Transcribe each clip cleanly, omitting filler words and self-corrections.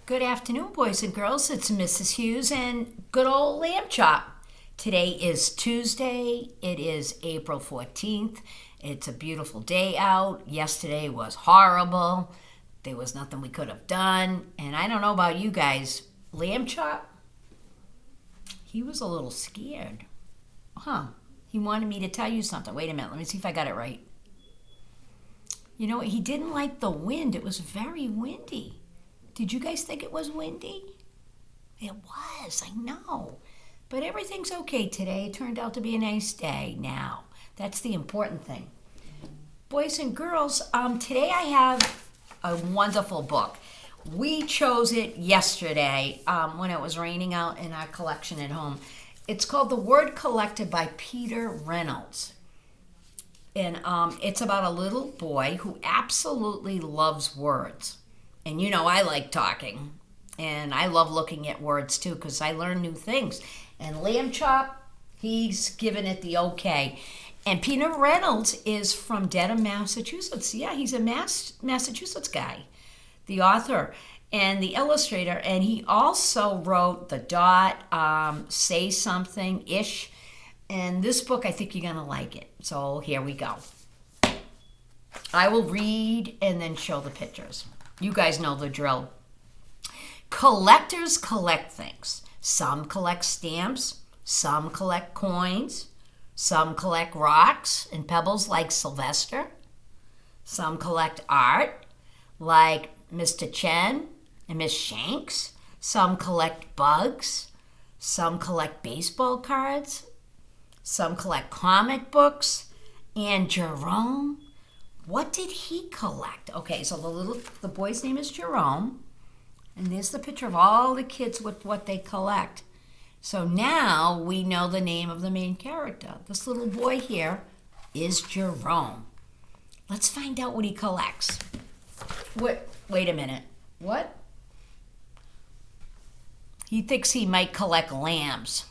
Good afternoon, boys and girls. It's Mrs. Hughes and good old lamb chop. Today is Tuesday. It is April 14th. It's a beautiful day out. Yesterday was horrible. There was nothing we could have done. And I don't know about you guys. Lamb chop? He was a little scared. He wanted me to tell you something. Wait a minute. Let me see if I got it right. You know what? He didn't like the wind. It was very windy. Did you guys think it was windy? It was, I know. But everything's okay today. It turned out to be a nice day now. That's the important thing. Boys and girls, today I have a wonderful book. We chose it yesterday when it was raining out in our collection at home. It's called The Word Collected by Peter Reynolds. And it's about a little boy who absolutely loves words. And you know, I like talking, and I love looking at words too because I learn new things. And lamb chop, he's given it the okay. And Peter Reynolds is from Dedham, Massachusetts. Yeah, he's a Massachusetts guy, the author and the illustrator. And he also wrote The Dot, Say Something-ish. And this book, I think you're going to like it. So here we go. I will read and then show the pictures. You guys know the drill. Collectors collect things. Some collect stamps. Some collect coins. Some collect rocks and pebbles like Sylvester. Some collect art like Mr. Chen and Miss Shanks. Some collect bugs. Some collect baseball cards. Some collect comic books. And Jerome, what did he collect? Okay, so the boy's name is Jerome, and there's the picture of all the kids with what they collect. So now we know the name of the main character. This little boy here is Jerome. Let's find out what he collects. Wait a minute. What? He thinks he might collect lambs.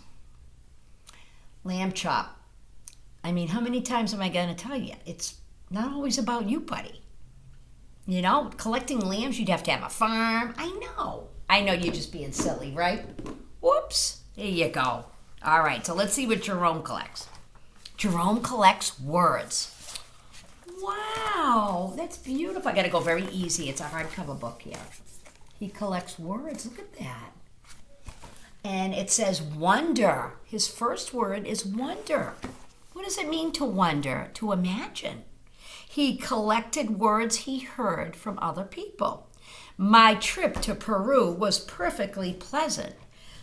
Lamb chop. I mean, how many times am I going to tell you? It's not always about you, buddy. You know, collecting lambs, you'd have to have a farm. I know you're just being silly, right? Whoops. There you go. All right, so let's see what Jerome collects. Jerome collects words. Wow, that's beautiful. I got to go very easy. It's a hardcover book here. He collects words. Look at that. And it says wonder. His first word is wonder. What does it mean to wonder? To imagine. He collected words he heard from other people. My trip to Peru was perfectly pleasant.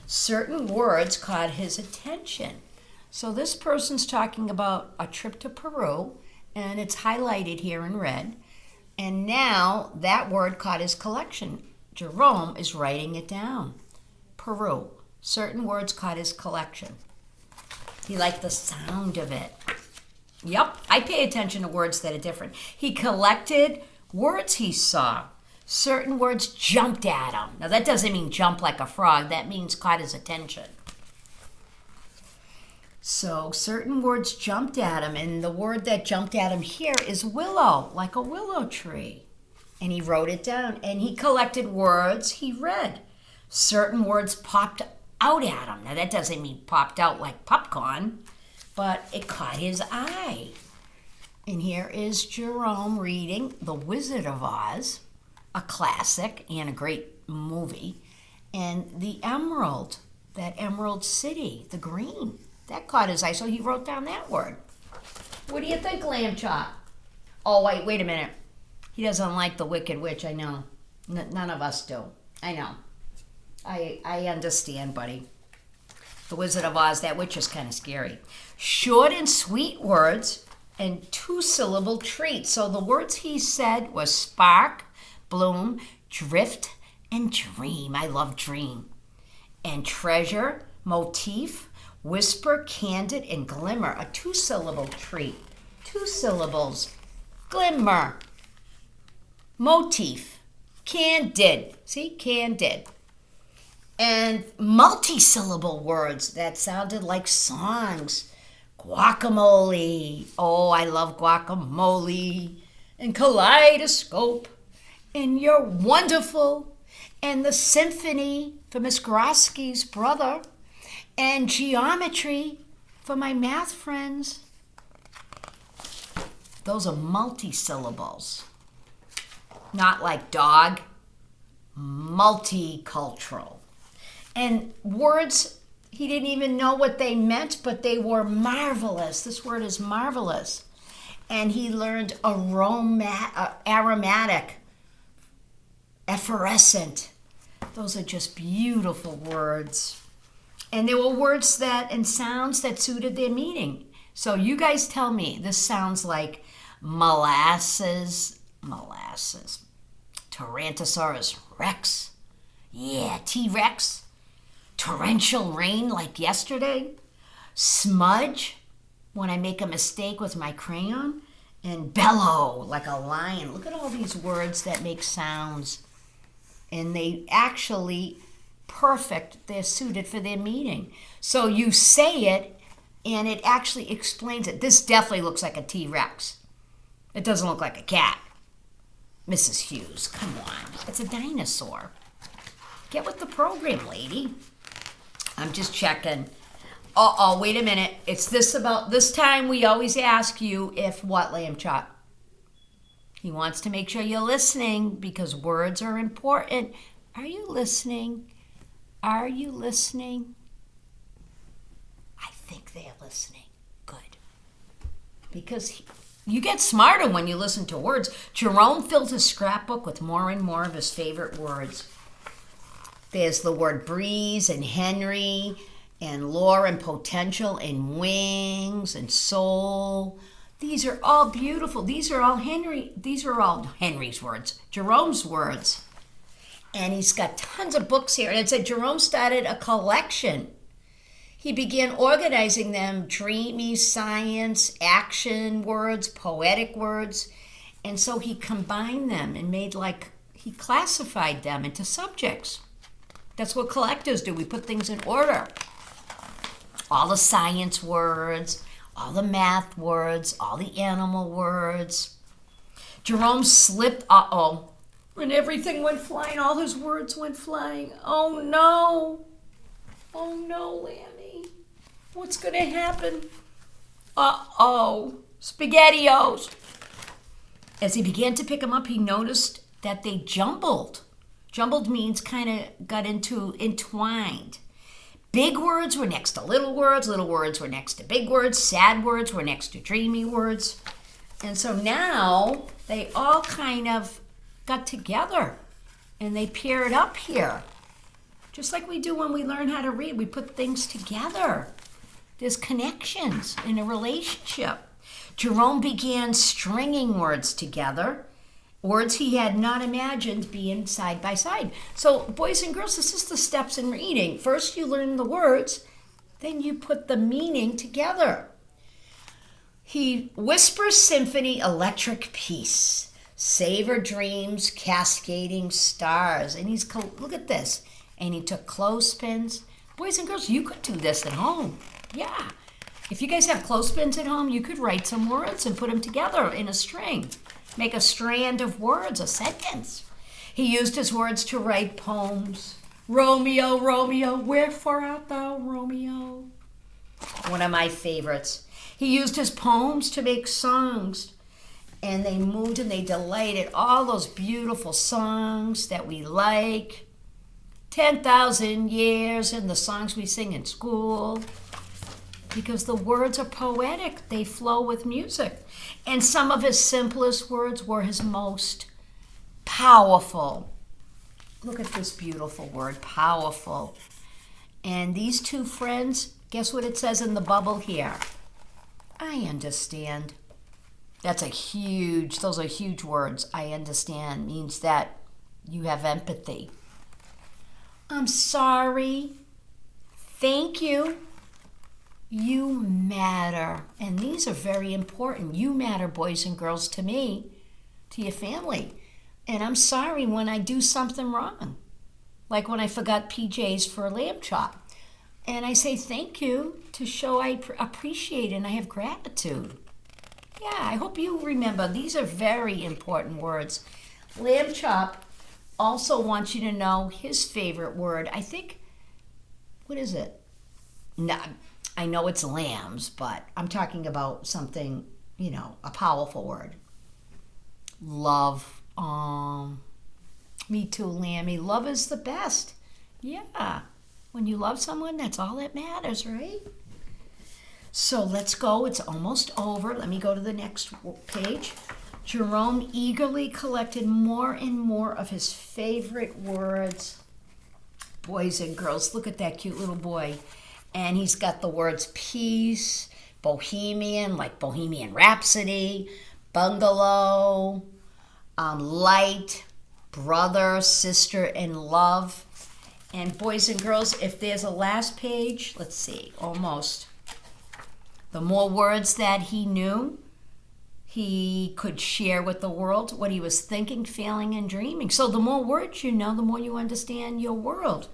Certain words caught his attention. So this person's talking about a trip to Peru, and it's highlighted here in red. And now that word caught his collection. Jerome is writing it down. Peru. Certain words caught his collection. He liked the sound of it. Yep, I pay attention to words that are different. He collected words he saw. Certain words jumped at him. Now, that doesn't mean jump like a frog. That means caught his attention. So, certain words jumped at him, and the word that jumped at him here is willow, like a willow tree. And he wrote it down, and he collected words he read. Certain words popped out at him. Now, that doesn't mean popped out like popcorn, but it caught his eye. And here is Jerome reading The Wizard of Oz, a classic and a great movie, and the emerald, that emerald city, the green, that caught his eye, so he wrote down that word. What do you think, lamb chop? Oh, wait a minute. He doesn't like the Wicked Witch, I know. None of us do. I know. I understand, buddy. The Wizard of Oz, that witch is kind of scary. Short and sweet words and two-syllable treats. So the words he said was spark, bloom, drift, and dream. I love dream. And treasure, motif, whisper, candid, and glimmer. A two-syllable treat. 2 syllables. Glimmer. Motif. Candid. See? Candid. And multi-syllable words that sounded like songs. Guacamole. Oh, I love guacamole. And kaleidoscope. And you're wonderful. and the symphony for Miss Grosky's brother, and geometry for my math friends. Those are multi-syllables. Not like dog, multicultural. And words, he didn't even know what they meant, but they were marvelous. This word is marvelous. And he learned aromatic, effervescent. Those are just beautiful words. And there were words and sounds that suited their meaning. So you guys tell me, this sounds like molasses, Tyrannosaurus Rex, yeah, T-Rex, torrential rain like yesterday, smudge, when I make a mistake with my crayon, and bellow like a lion. Look at all these words that make sounds, and they actually they're suited for their meaning. So you say it, and it actually explains it. This definitely looks like a T-Rex. It doesn't look like a cat. Mrs. Hughes, come on. It's a dinosaur. Get with the program, lady. I'm just checking. Uh-oh, wait a minute. It's this time we always ask you if what, Lamb Chop? He wants to make sure you're listening because words are important. Are you listening? Are you listening? I think they're listening. Good. Because you get smarter when you listen to words. Jerome filled his scrapbook with more and more of his favorite words. There's the word breeze and Henry and lore and potential and wings and soul. These are all beautiful. These are all Henry's words, Jerome's words. And he's got tons of books here. And it said Jerome started a collection. He began organizing them, dreamy science, action words, poetic words. And so he combined them and he classified them into subjects. That's what collectors do. We put things in order. All the science words, all the math words, all the animal words. Jerome slipped, when everything went flying, all his words went flying. Oh no, Lammy. What's going to happen? SpaghettiOs. As he began to pick them up, he noticed that they jumbled. Jumbled means kind of got into entwined. Big words were next to little words were next to big words, sad words were next to dreamy words. And so now they all kind of got together and they paired up here. Just like we do when we learn how to read, we put things together. There's connections in a relationship. Jerome began stringing words together, words he had not imagined being side by side. So boys and girls, this is the steps in reading. First you learn the words, then you put the meaning together. He whispers symphony, electric peace, savor dreams, cascading stars. And look at this. And he took clothespins. Boys and girls, you could do this at home. Yeah. If you guys have clothespins at home, you could write some words and put them together in a string. Make a strand of words, a sentence. He used his words to write poems. Romeo, Romeo, wherefore art thou, Romeo? One of my favorites. He used his poems to make songs. And they moved and they delighted. All those beautiful songs that we like. 10,000 years and the songs we sing in school. Because the words are poetic. They flow with music. And some of his simplest words were his most powerful. Look at this beautiful word, powerful. And these two friends, guess what it says in the bubble here? I understand. Those are huge words. I understand means that you have empathy. I'm sorry. Thank you. You matter. And these are very important. You matter, boys and girls, to me, to your family. And I'm sorry when I do something wrong. Like when I forgot PJs for a lamb chop. And I say thank you to show I appreciate and I have gratitude. Yeah, I hope you remember. These are very important words. Lamb chop also wants you to know his favorite word. I think, what is it? No, I know it's lambs, but I'm talking about something, a powerful word. Love. Me too, Lammy. Love is the best. Yeah. When you love someone, that's all that matters, right? So let's go. It's almost over. Let me go to the next page. Jerome eagerly collected more and more of his favorite words. Boys and girls, look at that cute little boy. And he's got the words peace, bohemian, like Bohemian Rhapsody, bungalow, light, brother, sister, and love. And boys and girls, if there's a last page, let's see, almost. The more words that he knew, he could share with the world what he was thinking, feeling, and dreaming. So the more words you know, the more you understand your world.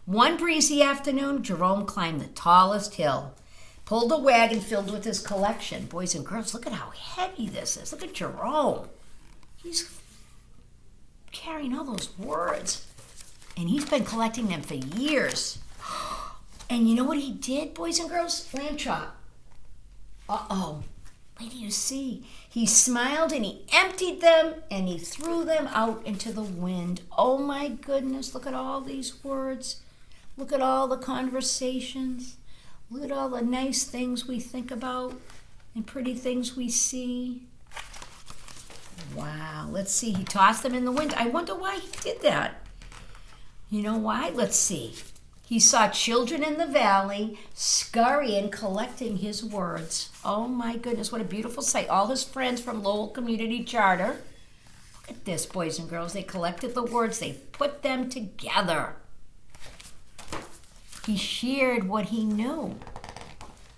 One breezy afternoon, Jerome climbed the tallest hill, pulled a wagon filled with his collection. Boys and girls, look at how heavy this is. Look at Jerome. He's carrying all those words. And he's been collecting them for years. And you know what he did, boys and girls? Lamb chop. Uh-oh. Wait till you see. He smiled and he emptied them and he threw them out into the wind. Oh my goodness, look at all these words. Look at all the conversations. Look at all the nice things we think about and pretty things we see. Wow, let's see. He tossed them in the wind. I wonder why he did that. You know why? Let's see. He saw children in the valley scurrying, collecting his words. Oh my goodness, what a beautiful sight. All his friends from Lowell Community Charter. Look at this, boys and girls. They collected the words. They put them together. He shared what he knew.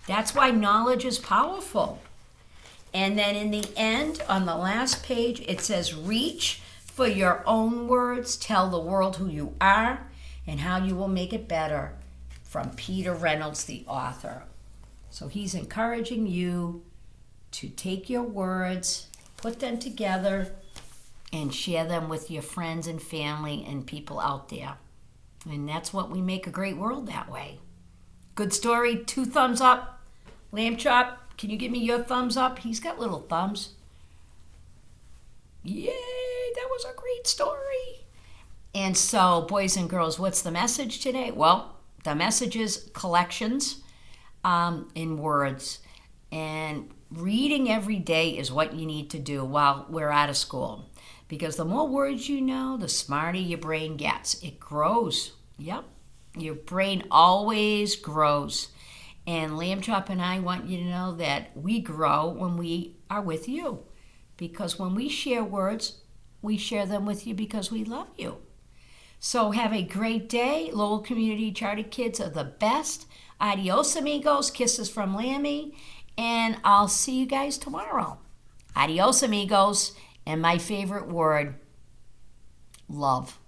That's why knowledge is powerful. And then in the end, on the last page, it says, reach for your own words. Tell the world who you are and how you will make it better. From Peter Reynolds, the author. So he's encouraging you to take your words, put them together, and share them with your friends and family and people out there. And that's what we make a great world that way. Good story. 2 thumbs up. Lamb chop, can you give me your thumbs up? He's got little thumbs. Yay, that was a great story. And so, boys and girls, what's the message today? Well, the message is collections in words. And reading every day is what you need to do while we're out of school. Because the more words you know, the smarter your brain gets. It grows. Yep. Your brain always grows. And Lamb Chop and I want you to know that we grow when we are with you. Because when we share words, we share them with you because we love you. So have a great day. Lowell Community Charter kids are the best. Adios, amigos. Kisses from Lammy. And I'll see you guys tomorrow. Adios, amigos. And my favorite word, love.